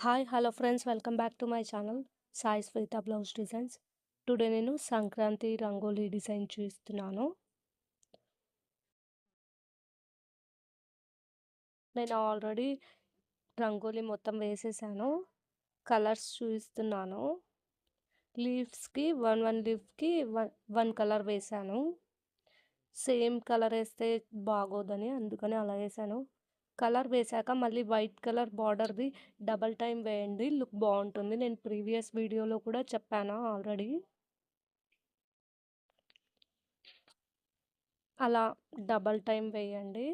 Hi hello friends welcome back to my channel Sai Shweta blouse designs. Today నేను Sankranti rangoli design చూస్తున్నాను. నేను already rangoli మొత్తం వేసేసాను. కలర్స్ చూపిస్తున్నాను. లీవ్స్కి వన్ లీఫ్కి వన్ కలర్ వేసాను. సేమ్ కలర్ వేస్తే బాగోదని అందుకని అలా వేసాను. కలర్ వేసాక మళ్ళీ వైట్ కలర్ బార్డర్ది డబల్ టైం వేయండి, లుక్ బాగుంటుంది. నేను ప్రీవియస్ వీడియోలో కూడా చెప్పాను ఆల్రెడీ. అలా డబల్ టైం వేయండి.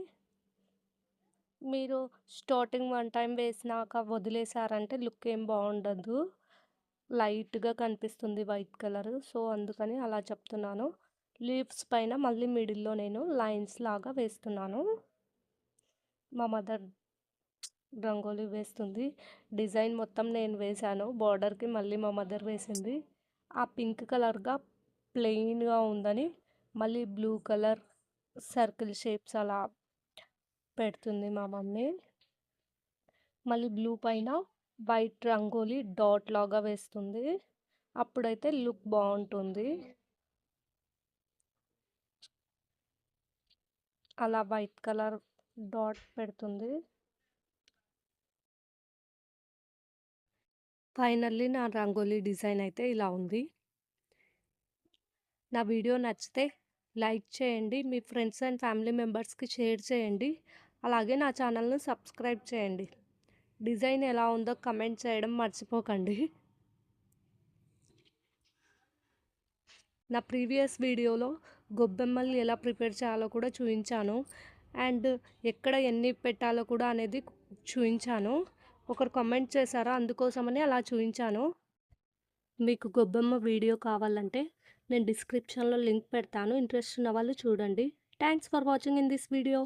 మీరు స్టార్టింగ్ వన్ టైం వేసినాక వదిలేసారంటే లుక్ ఏం బాగుండదు, లైట్గా కనిపిస్తుంది వైట్ కలర్. సో అందుకని అలా చెప్తున్నాను. లీవ్స్ పైన మళ్ళీ మిడిల్లో నేను లైన్స్ లాగా వేస్తున్నాను. మా మదర్ రంగోలీ వేస్తుంది. డిజైన్ మొత్తం నేను వేశాను, బార్డర్కి మళ్ళీ మా మదర్ వేసింది. ఆ పింక్ కలర్గా ప్లెయిన్గా ఉందని మళ్ళీ బ్లూ కలర్ సర్కిల్ షేప్స్ అలా పెడుతుంది మా మమ్మీ. మళ్ళీ బ్లూ పైన వైట్ రంగోలీ డాట్ లాగా వేస్తుంది. అప్పుడైతే లుక్ బాగుంటుంది. అలా వైట్ కలర్ డాట్ పెడుతుంది. ఫైనల్లీ నా రంగోలీ డిజైన్ అయితే ఇలా ఉంది. నా వీడియో నచ్చితే లైక్ చేయండి, మీ ఫ్రెండ్స్ అండ్ ఫ్యామిలీ మెంబర్స్కి షేర్ చేయండి. అలాగే నా ఛానల్ని సబ్స్క్రైబ్ చేయండి. డిజైన్ ఎలా ఉందో కమెంట్ చేయడం మర్చిపోకండి. నా ప్రీవియస్ వీడియోలో గొబ్బెమ్మలు ఎలా ప్రిపేర్ చేయాలో కూడా చూపించాను, అండ్ ఎక్కడ ఎన్ని పెట్టాలో కూడా అనేది చూపించాను. ఒకరు కామెంట్ చేశారు, అందుకోసమని అలా చూపించాను. మీకు గొబ్బెమ్మ వీడియో కావాలంటే నేను డిస్క్రిప్షన్లో లింక్ పెడతాను, ఇంట్రెస్ట్ ఉన్న వాళ్ళు చూడండి. Thanks for watching in this video.